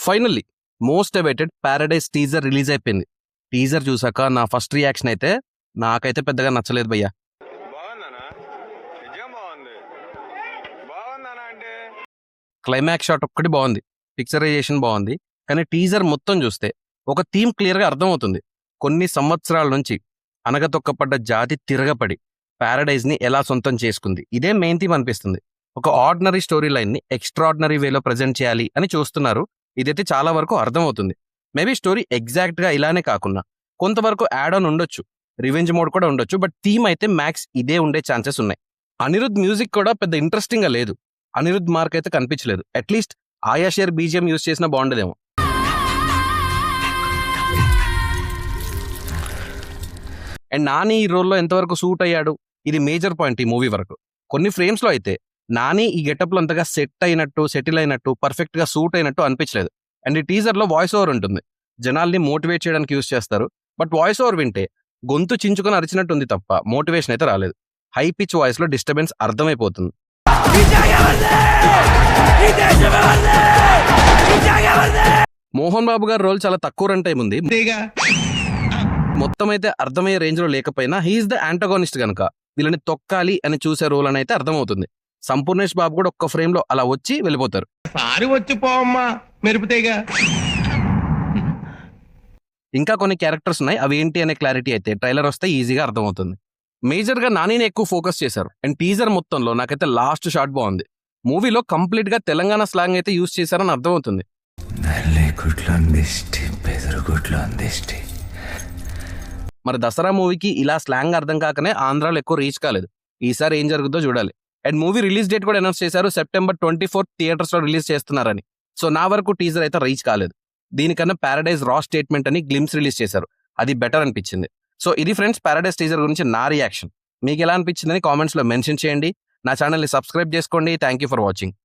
Finally most awaited paradise teaser release అయిపోయింది. Teaser చూసాక నా ఫస్ట్ రియాక్షన్ అయితే నాకైతే పెద్దగా నచ్చలేదు భయ్యా. క్లైమాక్స్ షాట్ ఒక్కటి బాగుంది, పిక్చరైజేషన్ బాగుంది, కానీ టీజర్ మొత్తం చూస్తే ఒక థీమ్ క్లియర్గా అర్థమవుతుంది. కొన్ని సంవత్సరాల నుంచి అనగతొక్కపడ్డ జాతి తిరగపడి పారడైజ్ని ఎలా సొంతం చేసుకుంది, ఇదే మెయిన్ థీమ్ అనిపిస్తుంది. ఒక ఆర్డినరీ స్టోరీ లైన్ని ఎక్స్ట్రాడినరీ వేలో ప్రజెంట్ చేయాలి అని చూస్తున్నారు. ఇదైతే చాలా వరకు అర్థమవుతుంది. మేబీ స్టోరీ ఎగ్జాక్ట్గా ఇలానే కాకుండా కొంతవరకు యాడ్ ఆన్ ఉండొచ్చు, రివెంజ్ మోడ్ కూడా ఉండొచ్చు, బట్ థీమ్ అయితే మ్యాక్స్ ఇదే ఉండే ఛాన్సెస్ ఉన్నాయి. అనిరుద్ మ్యూజిక్ కూడా పెద్ద ఇంట్రెస్టింగ్గా లేదు. అనిరుద్ మార్క్ అయితే కనిపించలేదు. అట్లీస్ట్ ఆయా షేర్ బీజిఎం యూజ్ చేసినా బాగుండేదేమో. అండ్ నాని ఈ రోల్లో ఎంతవరకు సూట్ అయ్యాడు, ఇది మేజర్ పాయింట్ ఈ మూవీ వరకు. కొన్ని ఫ్రేమ్స్లో అయితే నాని ఈ గెటప్లో అంతగా సెటిల్ అయినట్టు పర్ఫెక్ట్గా సూట్ అయినట్టు అనిపించలేదు. అండ్ ఈ టీజర్లో వాయిస్ ఓవర్ ఉంటుంది. జనాల్ని మోటివేట్ చేయడానికి యూజ్ చేస్తారు, బట్ వాయిస్ ఓవర్ వింటే గొంతు చించుకొని అరిచినట్టు ఉంది తప్ప మోటివేషన్ అయితే రాలేదు. హై పిచ్ వాయిస్లో డిస్టర్బెన్స్ అర్థమైపోతుంది. మోహన్ బాబు గారి రోల్ చాలా తక్కువ రన్ టైం ఉంది. మొత్తం అయితే అర్థమయ్యే రేంజ్ లో లేకపోయినా హీఈస్ ద యాంటగోనిస్ట్ కనుక వీళ్ళని తొక్కాలి అని చూసే రోల్ అని అయితే అర్థమవుతుంది. సంపూర్ణేష్ బాబు కూడా ఒక్క ఫ్రేమ్ లో అలా వచ్చి వెళ్ళిపోతారు. ఇంకా కొన్ని క్యారెక్టర్స్ ఉన్నాయి, అవి ఏంటి అనే క్లారిటీ అయితే ట్రైలర్ వస్తే ఈజీగా అర్థమవుతుంది. మేజర్ గా నానిని ఎక్కువ ఫోకస్ చేశారు. అండ్ టీజర్ మొత్తంలో నాకైతే లాస్ట్ షాట్ బాగుంది. మూవీలో కంప్లీట్ గా తెలంగాణ స్లాంగ్ అయితే యూజ్ చేశారని అర్థమవుతుంది. మరి దసరా మూవీకి ఇలా స్లాంగ్ అర్థం కాకనే ఆంధ్రాలో ఎక్కువ రీచ్ కాలేదు. ఈసారి ఏం జరుగుతుందో చూడాలి. అండ్ మూవీ రిలీజ్ డేట్ కూడా అనౌన్స్ చేశారు, September 24 థియేటర్స్ లో రిలీజ్ చేస్తున్నారని. సో నా వరకు టీజర్ అయితే రీచ్ కాలేదు. దీనికన్నా పారడైజ్ రా స్టేట్మెంట్ అని గ్లిమ్స్ రిలీజ్ చేశారు, అది బెటర్ అనిపించింది. సో ఇది ఫ్రెండ్స్ పారడైజ్ టీజర్ గురించి నా రియాక్షన్. మీకు ఎలా అనిపించిందని కామెంట్స్ లో మెన్షన్ చేయండి. నా ఛానల్ని సబ్స్క్రైబ్ చేసుకోండి. Thank you for watching.